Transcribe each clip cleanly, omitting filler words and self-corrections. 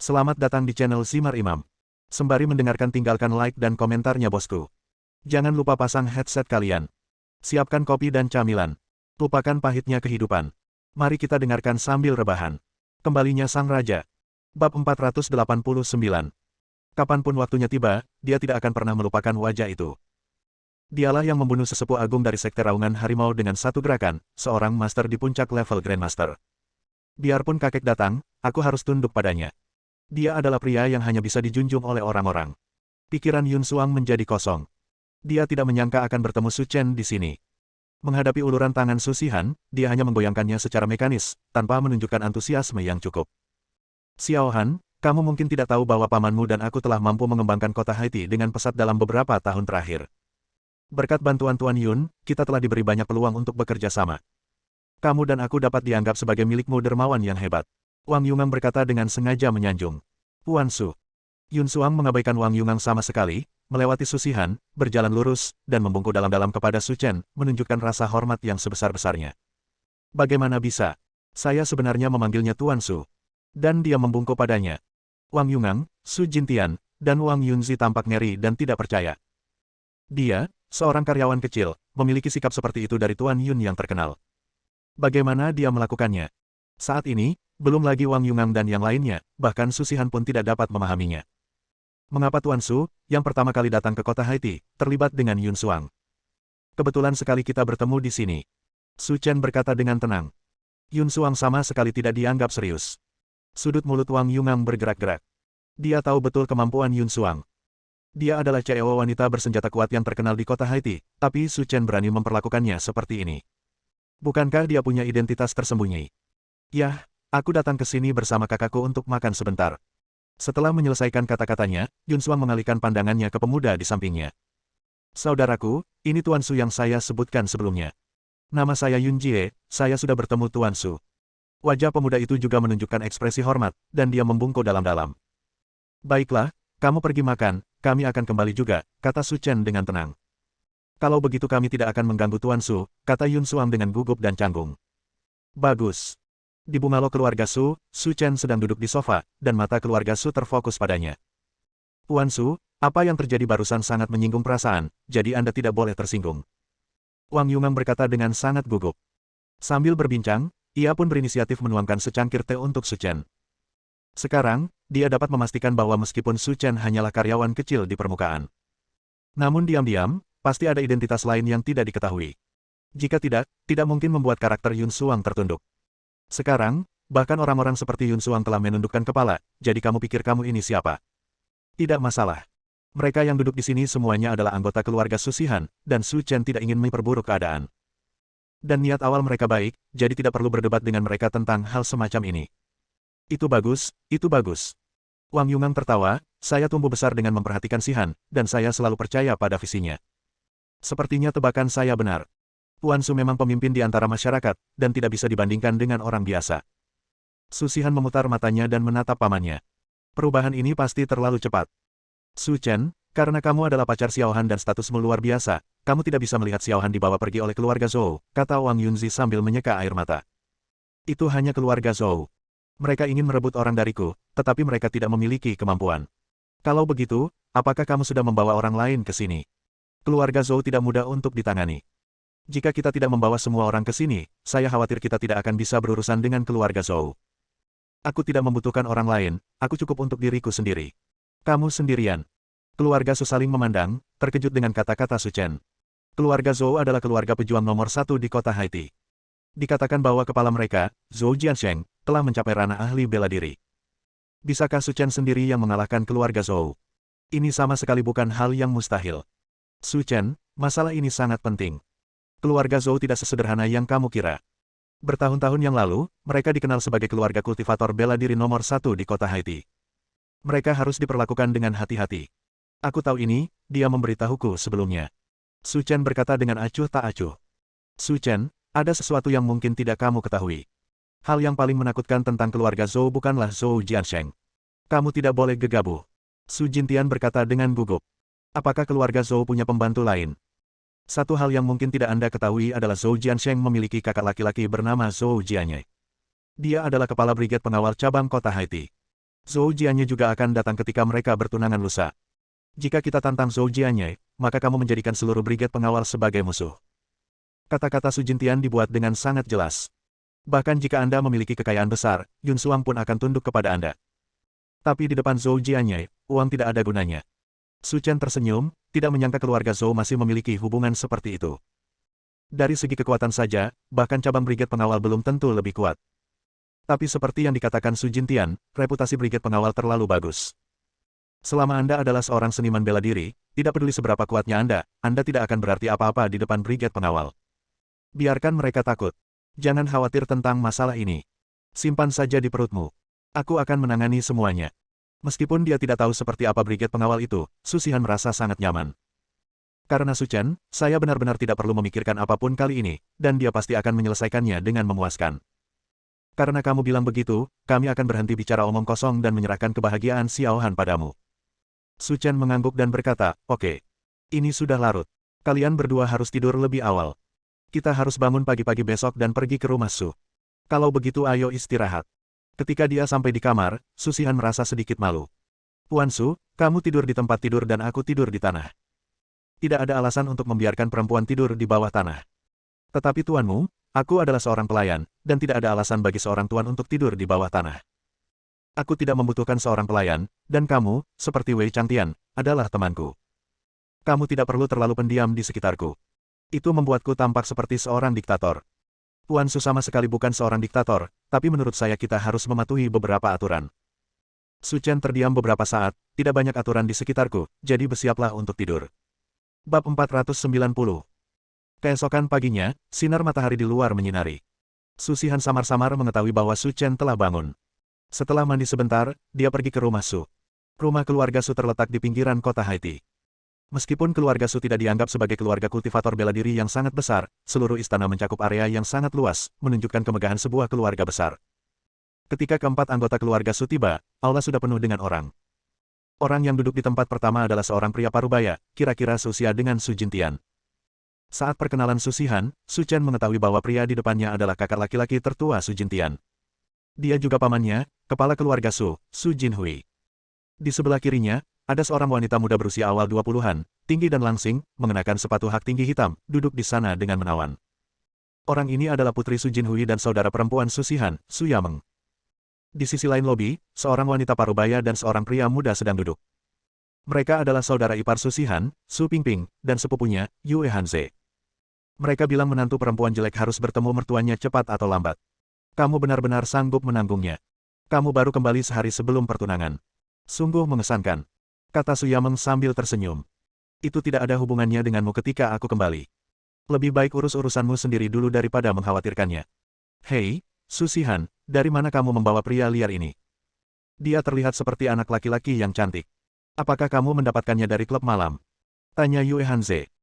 Selamat datang di channel Zimar Imam. Sembari mendengarkan tinggalkan like dan komentarnya bosku. Jangan lupa pasang headset kalian. Siapkan kopi dan camilan. Lupakan pahitnya kehidupan. Mari kita dengarkan sambil rebahan. Kembalinya Sang Raja. Bab 489. Kapanpun waktunya tiba, dia tidak akan pernah melupakan wajah itu. Dialah yang membunuh sesepuh agung dari Sekte Raungan Harimau dengan satu gerakan, seorang master di puncak level Grandmaster. Biarpun kakek datang, aku harus tunduk padanya. Dia adalah pria yang hanya bisa dijunjung oleh orang-orang. Pikiran Yun Suang menjadi kosong. Dia tidak menyangka akan bertemu Su Chen di sini. Menghadapi uluran tangan Su Shihan, dia hanya menggoyangkannya secara mekanis, tanpa menunjukkan antusiasme yang cukup. Xiao Han, kamu mungkin tidak tahu bahwa pamanmu dan aku telah mampu mengembangkan kota Haiti dengan pesat dalam beberapa tahun terakhir. Berkat bantuan Tuan Yun, kita telah diberi banyak peluang untuk bekerja sama. Kamu dan aku dapat dianggap sebagai milikmu dermawan yang hebat. Wang Yungang berkata dengan sengaja menyanjung. Tuan Su. Yun Suang mengabaikan Wang Yungang sama sekali, melewati Su Shihan, berjalan lurus, dan membungkuk dalam-dalam kepada Su Chen, menunjukkan rasa hormat yang sebesar-besarnya. Bagaimana bisa? Saya sebenarnya memanggilnya Tuan Su. Dan dia membungkuk padanya. Wang Yungang, Su Jintian, dan Wang Yunzi tampak ngeri dan tidak percaya. Dia, seorang karyawan kecil, memiliki sikap seperti itu dari Tuan Yun yang terkenal. Bagaimana dia melakukannya? Saat ini, belum lagi Wang Yungang dan yang lainnya, bahkan Su Shihan pun tidak dapat memahaminya. Mengapa Tuan Su, yang pertama kali datang ke kota Haiti, terlibat dengan Yun Suang? Kebetulan sekali kita bertemu di sini. Su Chen berkata dengan tenang. Yun Suang sama sekali tidak dianggap serius. Sudut mulut Wang Yungang bergerak-gerak. Dia tahu betul kemampuan Yun Suang. Dia adalah CEO wanita bersenjata kuat yang terkenal di kota Haiti, tapi Su Chen berani memperlakukannya seperti ini. Bukankah dia punya identitas tersembunyi? Yah, aku datang ke sini bersama kakakku untuk makan sebentar. Setelah menyelesaikan kata-katanya, Yun Suang mengalihkan pandangannya ke pemuda di sampingnya. Saudaraku, ini Tuan Su yang saya sebutkan sebelumnya. Nama saya Yun Jie, saya sudah bertemu Tuan Su. Wajah pemuda itu juga menunjukkan ekspresi hormat, dan dia membungkuk dalam-dalam. Baiklah, kamu pergi makan, kami akan kembali juga, kata Su Chen dengan tenang. Kalau begitu kami tidak akan mengganggu Tuan Su, kata Yun Suang dengan gugup dan canggung. Bagus. Di bungalow keluarga Su, Su Chen sedang duduk di sofa, dan mata keluarga Su terfokus padanya. Tuan Su, apa yang terjadi barusan sangat menyinggung perasaan, jadi Anda tidak boleh tersinggung. Wang Yungang berkata dengan sangat gugup. Sambil berbincang, ia pun berinisiatif menuangkan secangkir teh untuk Su Chen. Sekarang, dia dapat memastikan bahwa meskipun Su Chen hanyalah karyawan kecil di permukaan. Namun diam-diam, pasti ada identitas lain yang tidak diketahui. Jika tidak, tidak mungkin membuat karakter Yun Suang tertunduk. Sekarang, bahkan orang-orang seperti Yun Suang telah menundukkan kepala, jadi kamu pikir kamu ini siapa? Tidak masalah. Mereka yang duduk di sini semuanya adalah anggota keluarga Su Shihan, dan Su Chen tidak ingin memperburuk keadaan. Dan niat awal mereka baik, jadi tidak perlu berdebat dengan mereka tentang hal semacam ini. Itu bagus, itu bagus. Wang Yungang tertawa, saya tumbuh besar dengan memperhatikan Shihan, dan saya selalu percaya pada visinya. Sepertinya tebakan saya benar. Tuan Su memang pemimpin di antara masyarakat, dan tidak bisa dibandingkan dengan orang biasa. Su Shihan memutar matanya dan menatap pamannya. Perubahan ini pasti terlalu cepat. Su Chen, karena kamu adalah pacar Xiao Han dan statusmu luar biasa, kamu tidak bisa melihat Xiao Han dibawa pergi oleh keluarga Zhou, kata Wang Yunzi sambil menyeka air mata. Itu hanya keluarga Zhou. Mereka ingin merebut orang dariku, tetapi mereka tidak memiliki kemampuan. Kalau begitu, apakah kamu sudah membawa orang lain ke sini? Keluarga Zhou tidak mudah untuk ditangani. Jika kita tidak membawa semua orang ke sini, saya khawatir kita tidak akan bisa berurusan dengan keluarga Zhou. Aku tidak membutuhkan orang lain, aku cukup untuk diriku sendiri. Kamu sendirian. Keluarga Su saling memandang, terkejut dengan kata-kata Su Chen. Keluarga Zhou adalah keluarga pejuang nomor satu di kota Haiti. Dikatakan bahwa kepala mereka, Zhou Jiansheng, telah mencapai ranah ahli bela diri. Bisakah Su Chen sendiri yang mengalahkan keluarga Zhou? Ini sama sekali bukan hal yang mustahil. Su Chen, masalah ini sangat penting. Keluarga Zhou tidak sesederhana yang kamu kira. Bertahun-tahun yang lalu, mereka dikenal sebagai keluarga kultivator bela diri nomor satu di kota Haiti. Mereka harus diperlakukan dengan hati-hati. Aku tahu ini, dia memberitahuku sebelumnya. Su Chen berkata dengan acuh tak acuh. Su Chen, ada sesuatu yang mungkin tidak kamu ketahui. Hal yang paling menakutkan tentang keluarga Zhou bukanlah Zhou Jiansheng. Kamu tidak boleh gegabah. Su Jintian berkata dengan gugup. Apakah keluarga Zhou punya pembantu lain? Satu hal yang mungkin tidak Anda ketahui adalah Zhou Jiansheng memiliki kakak laki-laki bernama Zhou Jianye. Dia adalah kepala brigade pengawal cabang kota Haiti. Zhou Jianye juga akan datang ketika mereka bertunangan lusa. Jika kita tantang Zhou Jianye, maka kamu menjadikan seluruh brigade pengawal sebagai musuh. Kata-kata Su Jintian dibuat dengan sangat jelas. Bahkan jika Anda memiliki kekayaan besar, Yun Suang pun akan tunduk kepada Anda. Tapi di depan Zhou Jianye, uang tidak ada gunanya. Su Chen tersenyum, tidak menyangka keluarga Zhou masih memiliki hubungan seperti itu. Dari segi kekuatan saja, bahkan cabang brigade pengawal belum tentu lebih kuat. Tapi seperti yang dikatakan Su Jintian, reputasi brigade pengawal terlalu bagus. Selama Anda adalah seorang seniman bela diri, tidak peduli seberapa kuatnya Anda tidak akan berarti apa-apa di depan brigade pengawal. Biarkan mereka takut. Jangan khawatir tentang masalah ini. Simpan saja di perutmu. Aku akan menangani semuanya. Meskipun dia tidak tahu seperti apa brigade pengawal itu, Su Shihan merasa sangat nyaman. Karena Su Chen, saya benar-benar tidak perlu memikirkan apapun kali ini, dan dia pasti akan menyelesaikannya dengan memuaskan. Karena kamu bilang begitu, kami akan berhenti bicara omong kosong dan menyerahkan kebahagiaan Xiao Han padamu. Su Chen mengangguk dan berkata, oke. Ini sudah larut. Kalian berdua harus tidur lebih awal. Kita harus bangun pagi-pagi besok dan pergi ke rumah Su. Kalau begitu ayo istirahat. Ketika dia sampai di kamar, Su Shihan merasa sedikit malu. Tuan Su, kamu tidur di tempat tidur dan aku tidur di tanah. Tidak ada alasan untuk membiarkan perempuan tidur di bawah tanah. Tetapi tuanmu, aku adalah seorang pelayan, dan tidak ada alasan bagi seorang tuan untuk tidur di bawah tanah. Aku tidak membutuhkan seorang pelayan, dan kamu, seperti Wei Changtian, adalah temanku. Kamu tidak perlu terlalu pendiam di sekitarku. Itu membuatku tampak seperti seorang diktator. Tuan Su sama sekali bukan seorang diktator, tapi menurut saya kita harus mematuhi beberapa aturan. Su Chen terdiam beberapa saat, tidak banyak aturan di sekitarku, jadi bersiaplah untuk tidur. Bab 490. Keesokan paginya, sinar matahari di luar menyinari. Su Shihan samar-samar mengetahui bahwa Su Chen telah bangun. Setelah mandi sebentar, dia pergi ke rumah Su. Rumah keluarga Su terletak di pinggiran kota Haiti. Meskipun keluarga Su tidak dianggap sebagai keluarga kultivator bela diri yang sangat besar, seluruh istana mencakup area yang sangat luas, menunjukkan kemegahan sebuah keluarga besar. Ketika keempat anggota keluarga Su tiba, aula sudah penuh dengan orang. Orang yang duduk di tempat pertama adalah seorang pria parubaya, kira-kira seusia dengan Su Jintian. Saat perkenalan Su Shihan, Su Chen mengetahui bahwa pria di depannya adalah kakak laki-laki tertua Su Jintian. Dia juga pamannya, kepala keluarga Su, Su Jinhui. Di sebelah kirinya, ada seorang wanita muda berusia awal 20-an, tinggi dan langsing, mengenakan sepatu hak tinggi hitam, duduk di sana dengan menawan. Orang ini adalah putri Su Jinhui dan saudara perempuan Su Shihan, Su Yameng. Di sisi lain lobi, seorang wanita parubaya dan seorang pria muda sedang duduk. Mereka adalah saudara ipar Su Shihan, Su Pingping, dan sepupunya, Yue Hanze. Mereka bilang menantu perempuan jelek harus bertemu mertuanya cepat atau lambat. Kamu benar-benar sanggup menanggungnya. Kamu baru kembali sehari sebelum pertunangan. Sungguh mengesankan. Kata Su Yameng sambil tersenyum. Itu tidak ada hubungannya denganmu ketika aku kembali. Lebih baik urus urusanmu sendiri dulu daripada mengkhawatirkannya. Hei, Su Shihan, dari mana kamu membawa pria liar ini? Dia terlihat seperti anak laki-laki yang cantik. Apakah kamu mendapatkannya dari klub malam? Tanya Yue Hanze.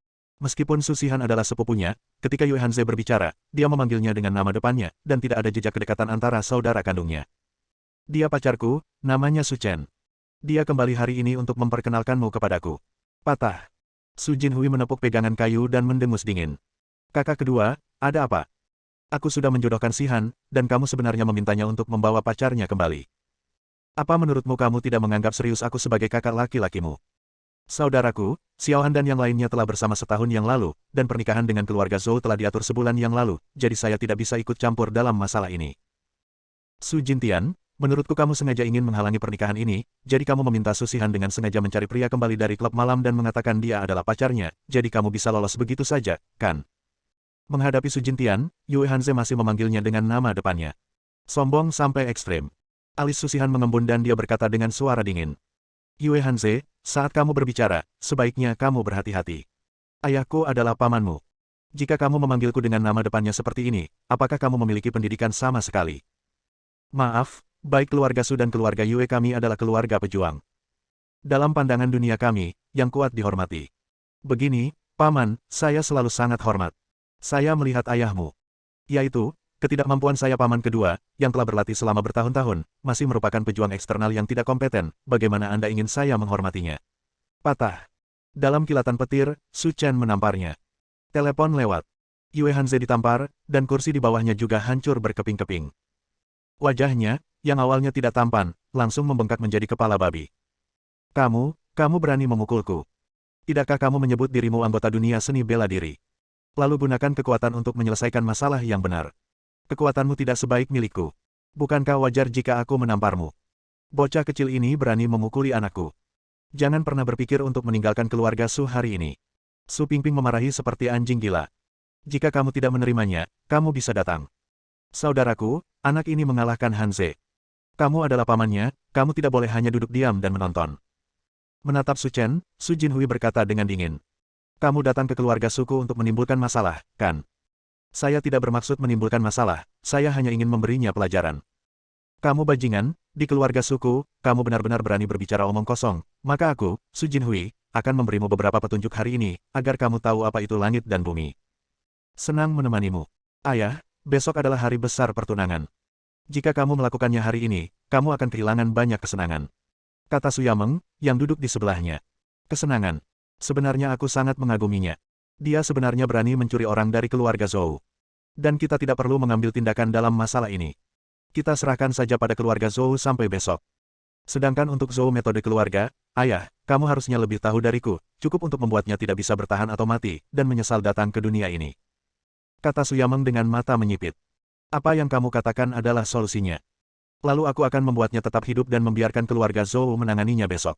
Meskipun Su Shihan adalah sepupunya, ketika Yue Hanze berbicara, dia memanggilnya dengan nama depannya, dan tidak ada jejak kedekatan antara saudara kandungnya. Dia pacarku, namanya Su Chen. Dia kembali hari ini untuk memperkenalkanmu kepadaku. Patah. Su Jinhui menepuk pegangan kayu dan mendengus dingin. Kakak kedua, ada apa? Aku sudah menjodohkan Shihan, dan kamu sebenarnya memintanya untuk membawa pacarnya kembali. Apa menurutmu kamu tidak menganggap serius aku sebagai kakak laki-lakimu? Saudaraku, Xiao Han dan yang lainnya telah bersama setahun yang lalu, dan pernikahan dengan keluarga Zhou telah diatur sebulan yang lalu, jadi saya tidak bisa ikut campur dalam masalah ini. Su Jintian, menurutku kamu sengaja ingin menghalangi pernikahan ini, jadi kamu meminta Su Shihan dengan sengaja mencari pria kembali dari klub malam dan mengatakan dia adalah pacarnya, jadi kamu bisa lolos begitu saja, kan? Menghadapi Su Jintian, Yue Hanze masih memanggilnya dengan nama depannya. Sombong sampai ekstrem. Alis Su Shihan mengembun dan dia berkata dengan suara dingin. Yue Hanze, saat kamu berbicara, sebaiknya kamu berhati-hati. Ayahku adalah pamanmu. Jika kamu memanggilku dengan nama depannya seperti ini, apakah kamu memiliki pendidikan sama sekali? Maaf, baik keluarga Su dan keluarga Yue kami adalah keluarga pejuang. Dalam pandangan dunia kami, yang kuat dihormati. Begini, paman, saya selalu sangat hormat. Saya melihat ayahmu. Yaitu, ketidakmampuan saya paman kedua, yang telah berlatih selama bertahun-tahun, masih merupakan pejuang eksternal yang tidak kompeten, bagaimana Anda ingin saya menghormatinya? Patah. Dalam kilatan petir, Su Chen menamparnya. Telepon lewat. Yue Hanze ditampar, dan kursi di bawahnya juga hancur berkeping-keping. Wajahnya, yang awalnya tidak tampan, langsung membengkak menjadi kepala babi. Kamu berani memukulku. Tidakkah kamu menyebut dirimu anggota dunia seni bela diri? Lalu gunakan kekuatan untuk menyelesaikan masalah yang benar. Kekuatanmu tidak sebaik milikku. Bukankah wajar jika aku menamparmu? Bocah kecil ini berani memukuli anakku. Jangan pernah berpikir untuk meninggalkan keluarga Su hari ini. Su Pingping memarahi seperti anjing gila. Jika kamu tidak menerimanya, kamu bisa datang. Saudaraku, anak ini mengalahkan Hanze. Kamu adalah pamannya, kamu tidak boleh hanya duduk diam dan menonton. Menatap Su Chen, Su Jinhui berkata dengan dingin. Kamu datang ke keluarga suku untuk menimbulkan masalah, kan? Saya tidak bermaksud menimbulkan masalah, saya hanya ingin memberinya pelajaran. Kamu bajingan, di keluarga suku, kamu benar-benar berani berbicara omong kosong, maka aku, Su Jinhui, akan memberimu beberapa petunjuk hari ini, agar kamu tahu apa itu langit dan bumi. Senang menemanimu. Ayah, besok adalah hari besar pertunangan. Jika kamu melakukannya hari ini, kamu akan kehilangan banyak kesenangan. Kata Su Yameng, yang duduk di sebelahnya. Kesenangan. Sebenarnya aku sangat mengaguminya. Dia sebenarnya berani mencuri orang dari keluarga Zhou. Dan kita tidak perlu mengambil tindakan dalam masalah ini. Kita serahkan saja pada keluarga Zhou sampai besok. Sedangkan untuk Zhou metode keluarga, ayah, kamu harusnya lebih tahu dariku, cukup untuk membuatnya tidak bisa bertahan atau mati, dan menyesal datang ke dunia ini. Kata Su Yameng dengan mata menyipit. Apa yang kamu katakan adalah solusinya. Lalu aku akan membuatnya tetap hidup dan membiarkan keluarga Zhou menanganinya besok.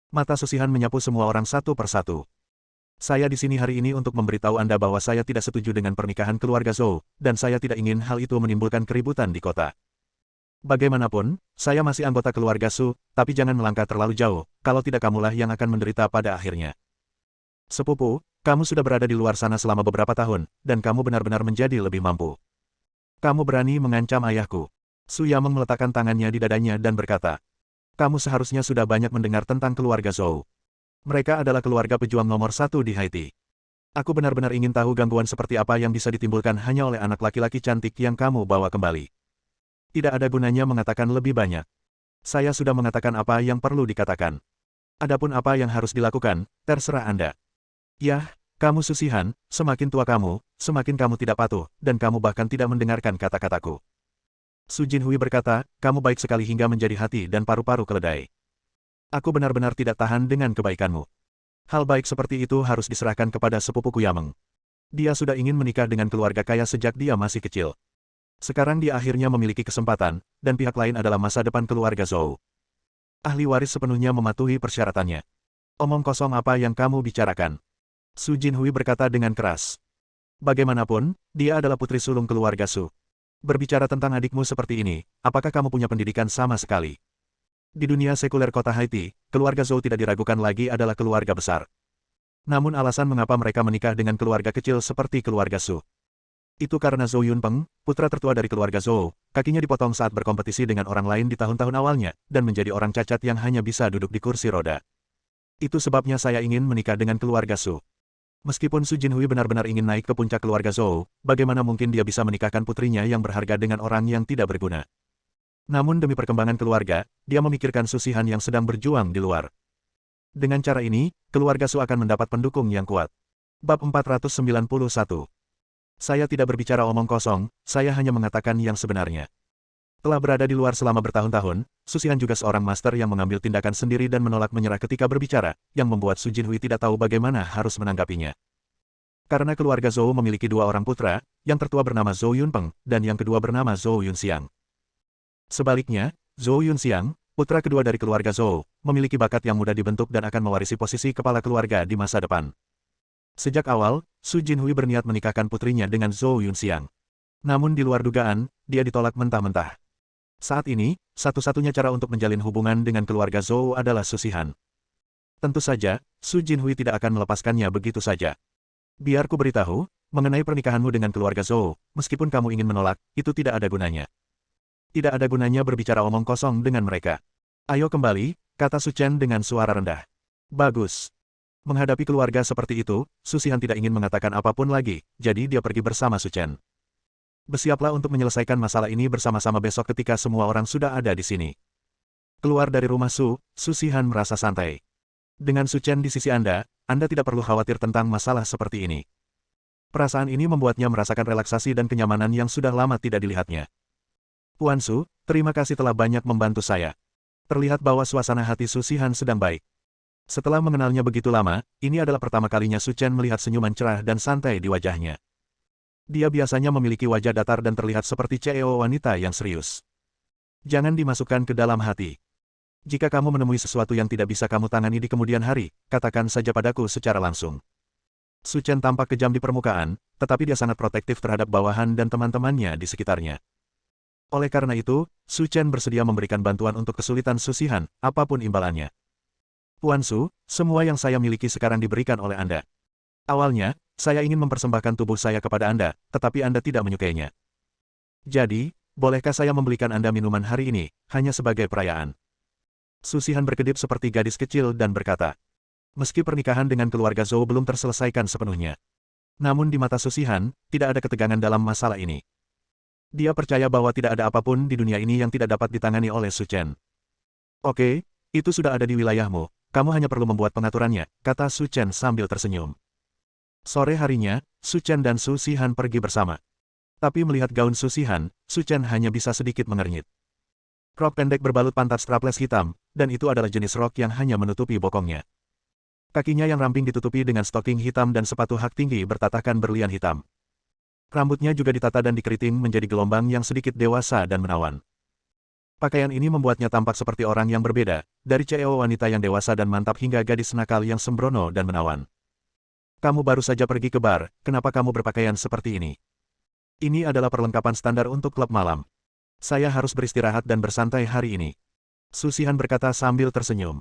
Mata Susihan menyapu semua orang satu persatu. Saya di sini hari ini untuk memberitahu Anda bahwa saya tidak setuju dengan pernikahan keluarga Zhou, dan saya tidak ingin hal itu menimbulkan keributan di kota. Bagaimanapun, saya masih anggota keluarga Su, tapi jangan melangkah terlalu jauh, kalau tidak kamulah yang akan menderita pada akhirnya. Sepupu, kamu sudah berada di luar sana selama beberapa tahun, dan kamu benar-benar menjadi lebih mampu. Kamu berani mengancam ayahku. Su Yameng meletakkan tangannya di dadanya dan berkata, kamu seharusnya sudah banyak mendengar tentang keluarga Zhou. Mereka adalah keluarga pejuang nomor satu di Haiti. Aku benar-benar ingin tahu gangguan seperti apa yang bisa ditimbulkan hanya oleh anak laki-laki cantik yang kamu bawa kembali. Tidak ada gunanya mengatakan lebih banyak. Saya sudah mengatakan apa yang perlu dikatakan. Adapun apa yang harus dilakukan, terserah Anda. Yah, kamu Susihan, semakin tua kamu, semakin kamu tidak patuh, dan kamu bahkan tidak mendengarkan kata-kataku. Su Jinhui berkata, kamu baik sekali hingga menjadi hati dan paru-paru keledai. Aku benar-benar tidak tahan dengan kebaikanmu. Hal baik seperti itu harus diserahkan kepada sepupuku Yameng. Dia sudah ingin menikah dengan keluarga kaya sejak dia masih kecil. Sekarang dia akhirnya memiliki kesempatan, dan pihak lain adalah masa depan keluarga Zhou. Ahli waris sepenuhnya mematuhi persyaratannya. Omong kosong apa yang kamu bicarakan? Su Jinhui berkata dengan keras. Bagaimanapun, dia adalah putri sulung keluarga Su. Berbicara tentang adikmu seperti ini, apakah kamu punya pendidikan sama sekali? Di dunia sekuler kota Haiti, keluarga Zhou tidak diragukan lagi adalah keluarga besar. Namun alasan mengapa mereka menikah dengan keluarga kecil seperti keluarga Su. Itu karena Zhou Yunpeng, putra tertua dari keluarga Zhou, kakinya dipotong saat berkompetisi dengan orang lain di tahun-tahun awalnya, dan menjadi orang cacat yang hanya bisa duduk di kursi roda. Itu sebabnya saya ingin menikah dengan keluarga Su. Meskipun Su Jinhui benar-benar ingin naik ke puncak keluarga Zhou, bagaimana mungkin dia bisa menikahkan putrinya yang berharga dengan orang yang tidak berguna? Namun demi perkembangan keluarga, dia memikirkan Susihan yang sedang berjuang di luar. Dengan cara ini, keluarga Su akan mendapat pendukung yang kuat. Bab 491. Saya tidak berbicara omong kosong, saya hanya mengatakan yang sebenarnya. Telah berada di luar selama bertahun-tahun, Susihan juga seorang master yang mengambil tindakan sendiri dan menolak menyerah ketika berbicara, yang membuat Su Jinhui tidak tahu bagaimana harus menanggapinya. Karena keluarga Zhou memiliki dua orang putra, yang tertua bernama Zhou Yunpeng, dan yang kedua bernama Zhou Yunxiang. Sebaliknya, Zhou Yunxiang, putra kedua dari keluarga Zhou, memiliki bakat yang mudah dibentuk dan akan mewarisi posisi kepala keluarga di masa depan. Sejak awal, Su Jinhui berniat menikahkan putrinya dengan Zhou Yunxiang. Namun di luar dugaan, dia ditolak mentah-mentah. Saat ini, satu-satunya cara untuk menjalin hubungan dengan keluarga Zhou adalah Susihan. Tentu saja, Su Jinhui tidak akan melepaskannya begitu saja. Biar ku beritahu, mengenai pernikahanmu dengan keluarga Zhou, meskipun kamu ingin menolak, itu tidak ada gunanya. Tidak ada gunanya berbicara omong kosong dengan mereka. Ayo kembali, kata Su Chen dengan suara rendah. Bagus. Menghadapi keluarga seperti itu, Susihan tidak ingin mengatakan apapun lagi, jadi dia pergi bersama Su Chen. Bersiaplah untuk menyelesaikan masalah ini bersama-sama besok ketika semua orang sudah ada di sini. Keluar dari rumah Susihan merasa santai. Dengan Su Chen di sisi Anda tidak perlu khawatir tentang masalah seperti ini. Perasaan ini membuatnya merasakan relaksasi dan kenyamanan yang sudah lama tidak dilihatnya. Puan Su, terima kasih telah banyak membantu saya. Terlihat bahwa suasana hati Su Shihan sedang baik. Setelah mengenalnya begitu lama, ini adalah pertama kalinya Su Chen melihat senyuman cerah dan santai di wajahnya. Dia biasanya memiliki wajah datar dan terlihat seperti CEO wanita yang serius. Jangan dimasukkan ke dalam hati. Jika kamu menemui sesuatu yang tidak bisa kamu tangani di kemudian hari, katakan saja padaku secara langsung. Su Chen tampak kejam di permukaan, tetapi dia sangat protektif terhadap bawahan dan teman-temannya di sekitarnya. Oleh karena itu, Su Chen bersedia memberikan bantuan untuk kesulitan Su Shihan, apapun imbalannya. Puan Su, semua yang saya miliki sekarang diberikan oleh Anda. Awalnya, saya ingin mempersembahkan tubuh saya kepada Anda, tetapi Anda tidak menyukainya. Jadi, bolehkah saya membelikan Anda minuman hari ini, hanya sebagai perayaan? Su Shihan berkedip seperti gadis kecil dan berkata, meski pernikahan dengan keluarga Zhou belum terselesaikan sepenuhnya. Namun di mata Su Shihan, tidak ada ketegangan dalam masalah ini. Dia percaya bahwa tidak ada apapun di dunia ini yang tidak dapat ditangani oleh Su Chen. Oke, itu sudah ada di wilayahmu, kamu hanya perlu membuat pengaturannya, kata Su Chen sambil tersenyum. Sore harinya, Su Chen dan Su Shihan pergi bersama. Tapi melihat gaun Su Shihan, Su Chen hanya bisa sedikit mengernyit. Rok pendek berbalut pantat strapless hitam, dan itu adalah jenis rok yang hanya menutupi bokongnya. Kakinya yang ramping ditutupi dengan stocking hitam dan sepatu hak tinggi bertatahkan berlian hitam. Rambutnya juga ditata dan dikeriting menjadi gelombang yang sedikit dewasa dan menawan. Pakaian ini membuatnya tampak seperti orang yang berbeda, dari CEO wanita yang dewasa dan mantap hingga gadis nakal yang sembrono dan menawan. Kamu baru saja pergi ke bar, kenapa kamu berpakaian seperti ini? Ini adalah perlengkapan standar untuk klub malam. Saya harus beristirahat dan bersantai hari ini. Su Shihan berkata sambil tersenyum.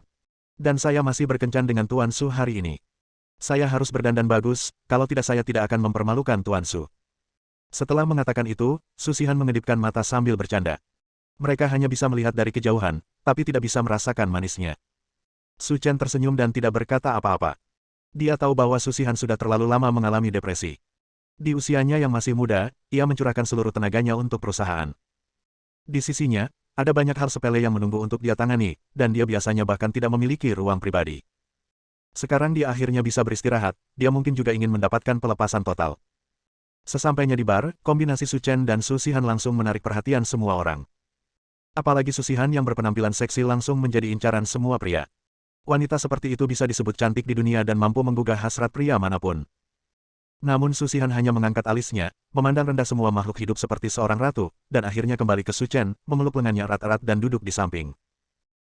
Dan saya masih berkencan dengan Tuan Su hari ini. Saya harus berdandan bagus, kalau tidak saya tidak akan mempermalukan Tuan Su. Setelah mengatakan itu, Su Shihan mengedipkan mata sambil bercanda. Mereka hanya bisa melihat dari kejauhan, tapi tidak bisa merasakan manisnya. Su Chen tersenyum dan tidak berkata apa-apa. Dia tahu bahwa Su Shihan sudah terlalu lama mengalami depresi. Di usianya yang masih muda, ia mencurahkan seluruh tenaganya untuk perusahaan. Di sisinya, ada banyak hal sepele yang menunggu untuk dia tangani, dan dia biasanya bahkan tidak memiliki ruang pribadi. Sekarang dia akhirnya bisa beristirahat, dia mungkin juga ingin mendapatkan pelepasan total. Sesampainya di bar, kombinasi Su Chen dan Su Shihan langsung menarik perhatian semua orang. Apalagi Su Shihan yang berpenampilan seksi langsung menjadi incaran semua pria. Wanita seperti itu bisa disebut cantik di dunia dan mampu menggugah hasrat pria manapun. Namun Su Shihan hanya mengangkat alisnya, memandang rendah semua makhluk hidup seperti seorang ratu, dan akhirnya kembali ke Su Chen, memeluk lengannya erat-erat dan duduk di samping.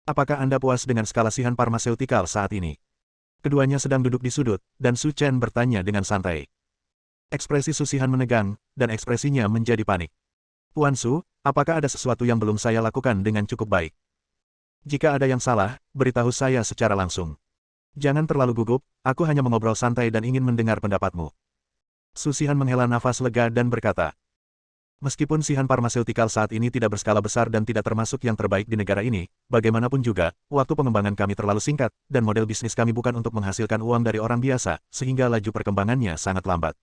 Apakah Anda puas dengan skala Shihan Pharmaceutical saat ini? Keduanya sedang duduk di sudut, dan Su Chen bertanya dengan santai. Ekspresi Su Shihan menegang, dan ekspresinya menjadi panik. Puan Su, apakah ada sesuatu yang belum saya lakukan dengan cukup baik? Jika ada yang salah, beritahu saya secara langsung. Jangan terlalu gugup, aku hanya mengobrol santai dan ingin mendengar pendapatmu. Su Shihan menghela nafas lega dan berkata, meskipun Shihan Pharmaceutical saat ini tidak berskala besar dan tidak termasuk yang terbaik di negara ini, bagaimanapun juga, waktu pengembangan kami terlalu singkat, dan model bisnis kami bukan untuk menghasilkan uang dari orang biasa, sehingga laju perkembangannya sangat lambat.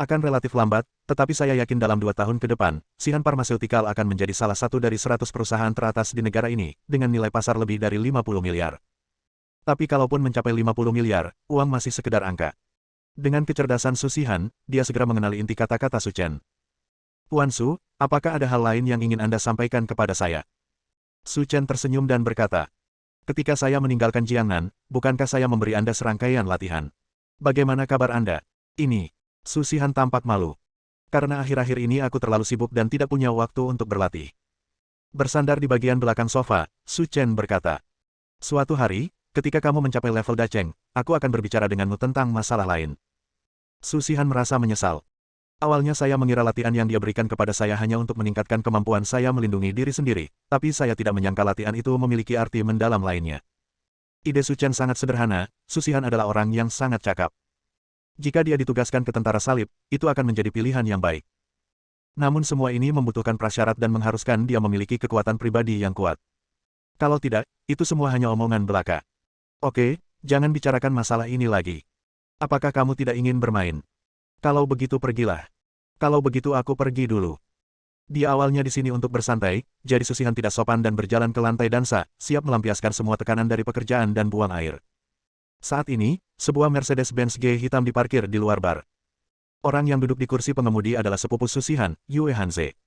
Akan relatif lambat, tetapi saya yakin dalam 2 tahun ke depan, Shihan Pharmaceutical akan menjadi salah satu dari 100 perusahaan teratas di negara ini, dengan nilai pasar lebih dari 50 miliar. Tapi kalaupun mencapai 50 miliar, uang masih sekedar angka. Dengan kecerdasan Su Shihan, dia segera mengenali inti kata-kata Su Chen. Puan Su, apakah ada hal lain yang ingin Anda sampaikan kepada saya? Su Chen tersenyum dan berkata, ketika saya meninggalkan Jiangnan, bukankah saya memberi Anda serangkaian latihan? Bagaimana kabar Anda? Ini. Su Shihan tampak malu. Karena akhir-akhir ini aku terlalu sibuk dan tidak punya waktu untuk berlatih. Bersandar di bagian belakang sofa, Su Chen berkata, suatu hari, ketika kamu mencapai level Dacheng, aku akan berbicara denganmu tentang masalah lain. Su Shihan merasa menyesal. Awalnya saya mengira latihan yang dia berikan kepada saya hanya untuk meningkatkan kemampuan saya melindungi diri sendiri, tapi saya tidak menyangka latihan itu memiliki arti mendalam lainnya. Ide Su Chen sangat sederhana, Su Shihan adalah orang yang sangat cakap. Jika dia ditugaskan ke tentara salib, itu akan menjadi pilihan yang baik. Namun semua ini membutuhkan prasyarat dan mengharuskan dia memiliki kekuatan pribadi yang kuat. Kalau tidak, itu semua hanya omongan belaka. Oke, jangan bicarakan masalah ini lagi. Apakah kamu tidak ingin bermain? Kalau begitu pergilah. Kalau begitu aku pergi dulu. Dia awalnya di sini untuk bersantai, jadi Su Shihan tidak sopan dan berjalan ke lantai dansa, siap melampiaskan semua tekanan dari pekerjaan dan buang air. Saat ini, sebuah Mercedes-Benz G hitam diparkir di luar bar. Orang yang duduk di kursi pengemudi adalah sepupu Su Shihan, Yue Hanze.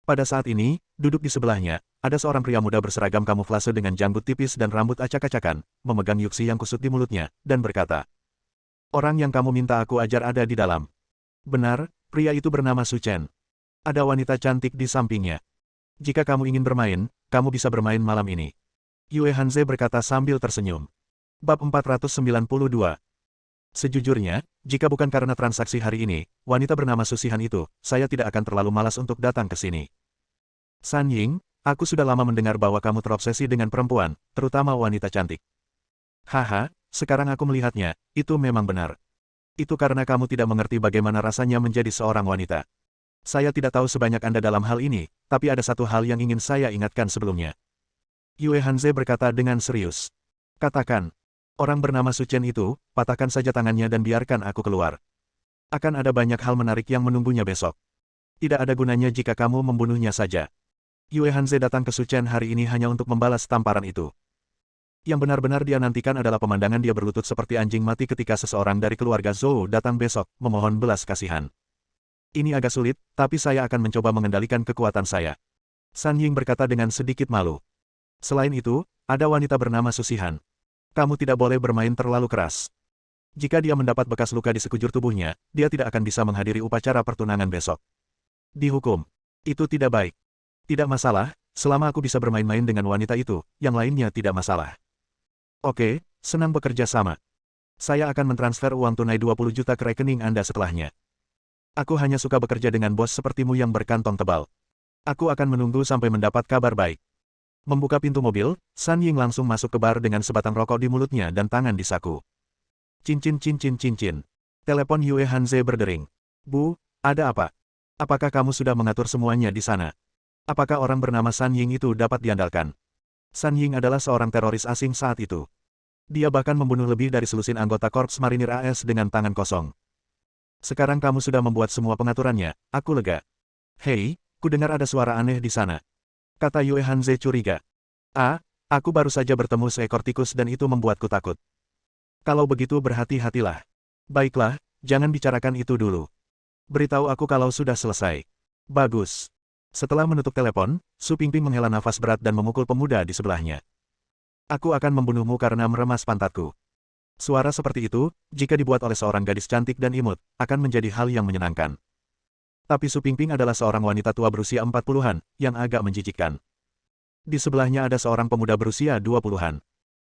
Pada saat ini, duduk di sebelahnya, ada seorang pria muda berseragam kamuflase dengan janggut tipis dan rambut acak-acakan, memegang yuksi yang kusut di mulutnya, dan berkata, "Orang yang kamu minta aku ajar ada di dalam." Benar, pria itu bernama Su Chen. Ada wanita cantik di sampingnya. "Jika kamu ingin bermain, kamu bisa bermain malam ini." Yue Hanze berkata sambil tersenyum. Bab 492. Sejujurnya, jika bukan karena transaksi hari ini, wanita bernama Susihan itu, saya tidak akan terlalu malas untuk datang ke sini. San Ying, aku sudah lama mendengar bahwa kamu terobsesi dengan perempuan, terutama wanita cantik. Haha, sekarang aku melihatnya, itu memang benar. Itu karena kamu tidak mengerti bagaimana rasanya menjadi seorang wanita. Saya tidak tahu sebanyak Anda dalam hal ini, tapi ada satu hal yang ingin saya ingatkan sebelumnya. Yue Hanze berkata dengan serius. Katakan. Orang bernama Su Chen itu, patahkan saja tangannya dan biarkan aku keluar. Akan ada banyak hal menarik yang menunggunya besok. Tidak ada gunanya jika kamu membunuhnya saja. Yue Hanze datang ke Su Chen hari ini hanya untuk membalas tamparan itu. Yang benar-benar dia nantikan adalah pemandangan dia berlutut seperti anjing mati ketika seseorang dari keluarga Zhou datang besok, memohon belas kasihan. Ini agak sulit, tapi saya akan mencoba mengendalikan kekuatan saya. San Ying berkata dengan sedikit malu. Selain itu, ada wanita bernama Susihan. Kamu tidak boleh bermain terlalu keras. Jika dia mendapat bekas luka di sekujur tubuhnya, dia tidak akan bisa menghadiri upacara pertunangan besok. Dihukum. Itu tidak baik. Tidak masalah, selama aku bisa bermain-main dengan wanita itu, yang lainnya tidak masalah. Oke, senang bekerja sama. Saya akan mentransfer uang tunai 20 juta ke rekening Anda setelahnya. Aku hanya suka bekerja dengan bos sepertimu yang berkantong tebal. Aku akan menunggu sampai mendapat kabar baik. Membuka pintu mobil, San Ying langsung masuk ke bar dengan sebatang rokok di mulutnya dan tangan di saku. Cincin cincin cincin. Telepon Yue Hanze berdering. Bu, ada apa? Apakah kamu sudah mengatur semuanya di sana? Apakah orang bernama San Ying itu dapat diandalkan? San Ying adalah seorang teroris asing saat itu. Dia bahkan membunuh lebih dari selusin anggota Korps Marinir AS dengan tangan kosong. Sekarang kamu sudah membuat semua pengaturannya, aku lega. Hei, ku dengar ada suara aneh di sana. Kata Yue Hanze curiga. Aku baru saja bertemu seekor tikus dan itu membuatku takut. Kalau begitu berhati-hatilah. Baiklah, jangan bicarakan itu dulu. Beritahu aku kalau sudah selesai. Bagus. Setelah menutup telepon, Su Pingping menghela nafas berat dan memukul pemuda di sebelahnya. Aku akan membunuhmu karena meremas pantatku. Suara seperti itu, jika dibuat oleh seorang gadis cantik dan imut, akan menjadi hal yang menyenangkan. Tapi Su Pingping adalah seorang wanita tua berusia 40-an, yang agak menjijikkan. Di sebelahnya ada seorang pemuda berusia 20-an.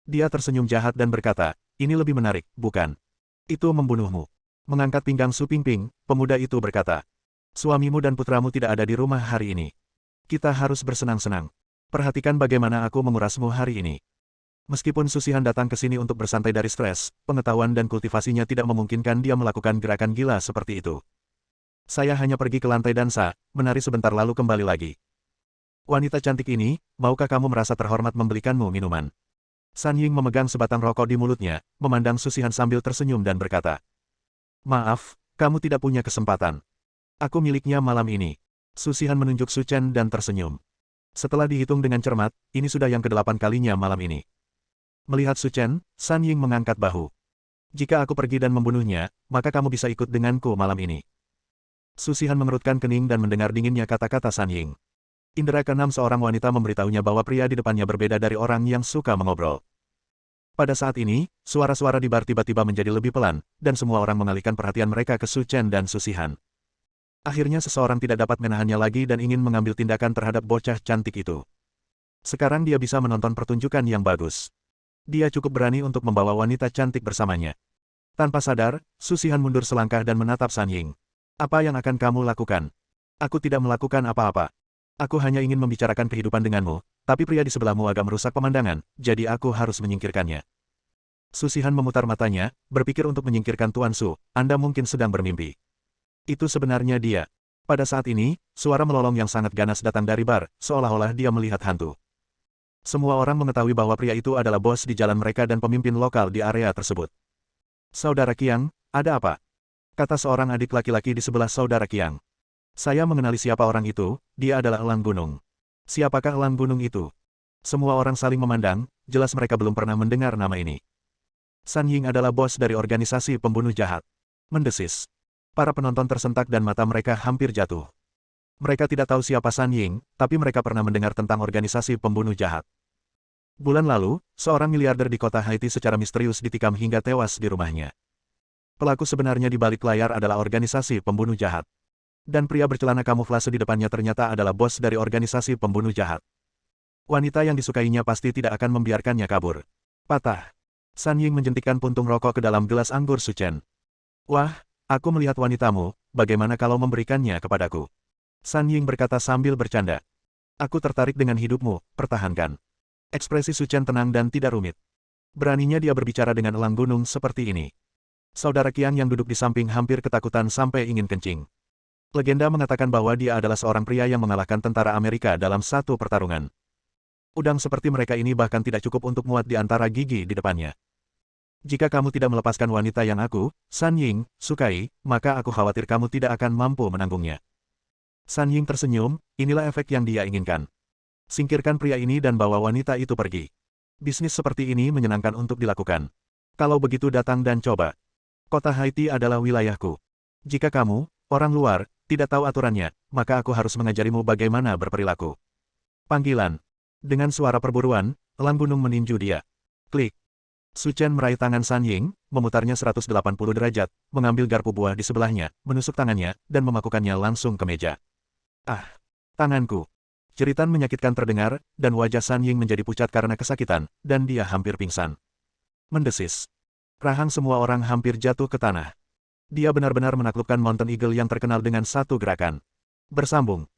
Dia tersenyum jahat dan berkata, ini lebih menarik, bukan? Itu membunuhmu. Mengangkat pinggang Su Pingping, pemuda itu berkata, suamimu dan putramu tidak ada di rumah hari ini. Kita harus bersenang-senang. Perhatikan bagaimana aku mengurasmu hari ini. Meskipun Susihan datang ke sini untuk bersantai dari stres, pengetahuan dan kultivasinya tidak memungkinkan dia melakukan gerakan gila seperti itu. Saya hanya pergi ke lantai dansa, menari sebentar lalu kembali lagi. Wanita cantik ini, maukah kamu merasa terhormat membelikanmu minuman? San Ying memegang sebatang rokok di mulutnya, memandang Susihan sambil tersenyum dan berkata, maaf, kamu tidak punya kesempatan. Aku miliknya malam ini. Susihan menunjuk Su Chen dan tersenyum. Setelah dihitung dengan cermat, ini sudah yang ke-8 kalinya malam ini. Melihat Su Chen, San Ying mengangkat bahu. Jika aku pergi dan membunuhnya, maka kamu bisa ikut denganku malam ini. Susihan mengerutkan kening dan mendengar dinginnya kata-kata San Ying. Indera keenam seorang wanita memberitahunya bahwa pria di depannya berbeda dari orang yang suka mengobrol. Pada saat ini, suara-suara di bar tiba-tiba menjadi lebih pelan, dan semua orang mengalihkan perhatian mereka ke Su Chen dan Susihan. Akhirnya seseorang tidak dapat menahannya lagi dan ingin mengambil tindakan terhadap bocah cantik itu. Sekarang dia bisa menonton pertunjukan yang bagus. Dia cukup berani untuk membawa wanita cantik bersamanya. Tanpa sadar, Susihan mundur selangkah dan menatap San Ying. Apa yang akan kamu lakukan? Aku tidak melakukan apa-apa. Aku hanya ingin membicarakan kehidupan denganmu, tapi pria di sebelahmu agak merusak pemandangan, jadi aku harus menyingkirkannya. Susihan memutar matanya, berpikir untuk menyingkirkan Tuan Su, Anda mungkin sedang bermimpi. Itu sebenarnya dia. Pada saat ini, suara melolong yang sangat ganas datang dari bar, seolah-olah dia melihat hantu. Semua orang mengetahui bahwa pria itu adalah bos di jalan mereka dan pemimpin lokal di area tersebut. Saudara Qiang, ada apa? Kata seorang adik laki-laki di sebelah saudara Qiang. Saya mengenali siapa orang itu, dia adalah Elang Gunung. Siapakah Elang Gunung itu? Semua orang saling memandang, jelas mereka belum pernah mendengar nama ini. San Ying adalah bos dari organisasi pembunuh jahat. Mendesis. Para penonton tersentak dan mata mereka hampir jatuh. Mereka tidak tahu siapa San Ying, tapi mereka pernah mendengar tentang organisasi pembunuh jahat. Bulan lalu, seorang miliarder di kota Haiti secara misterius ditikam hingga tewas di rumahnya. Pelaku sebenarnya di balik layar adalah organisasi pembunuh jahat. Dan pria bercelana kamuflase di depannya ternyata adalah bos dari organisasi pembunuh jahat. Wanita yang disukainya pasti tidak akan membiarkannya kabur. Patah. San Ying menjentikkan puntung rokok ke dalam gelas anggur Suchen. Wah, aku melihat wanitamu, bagaimana kalau memberikannya kepadaku? San Ying berkata sambil bercanda. Aku tertarik dengan hidupmu, pertahankan. Ekspresi Suchen tenang dan tidak rumit. Beraninya dia berbicara dengan elang gunung seperti ini. Saudara Qian yang duduk di samping hampir ketakutan sampai ingin kencing. Legenda mengatakan bahwa dia adalah seorang pria yang mengalahkan tentara Amerika dalam satu pertarungan. Udang seperti mereka ini bahkan tidak cukup untuk muat di antara gigi di depannya. Jika kamu tidak melepaskan wanita yang aku, San Ying, sukai, maka aku khawatir kamu tidak akan mampu menanggungnya. San Ying tersenyum, inilah efek yang dia inginkan. Singkirkan pria ini dan bawa wanita itu pergi. Bisnis seperti ini menyenangkan untuk dilakukan. Kalau begitu datang dan coba. Kota Haiti adalah wilayahku. Jika kamu, orang luar, tidak tahu aturannya, maka aku harus mengajarimu bagaimana berperilaku. Panggilan. Dengan suara perburuan, elang gunung meninju dia. Klik. Suchen meraih tangan San Ying, memutarnya 180 derajat, mengambil garpu buah di sebelahnya, menusuk tangannya, dan memakukannya langsung ke meja. Ah! Tanganku! Jeritan menyakitkan terdengar, dan wajah San Ying menjadi pucat karena kesakitan, dan dia hampir pingsan. Mendesis. Rahang semua orang hampir jatuh ke tanah. Dia benar-benar menaklukkan Mountain Eagle yang terkenal dengan satu gerakan. Bersambung.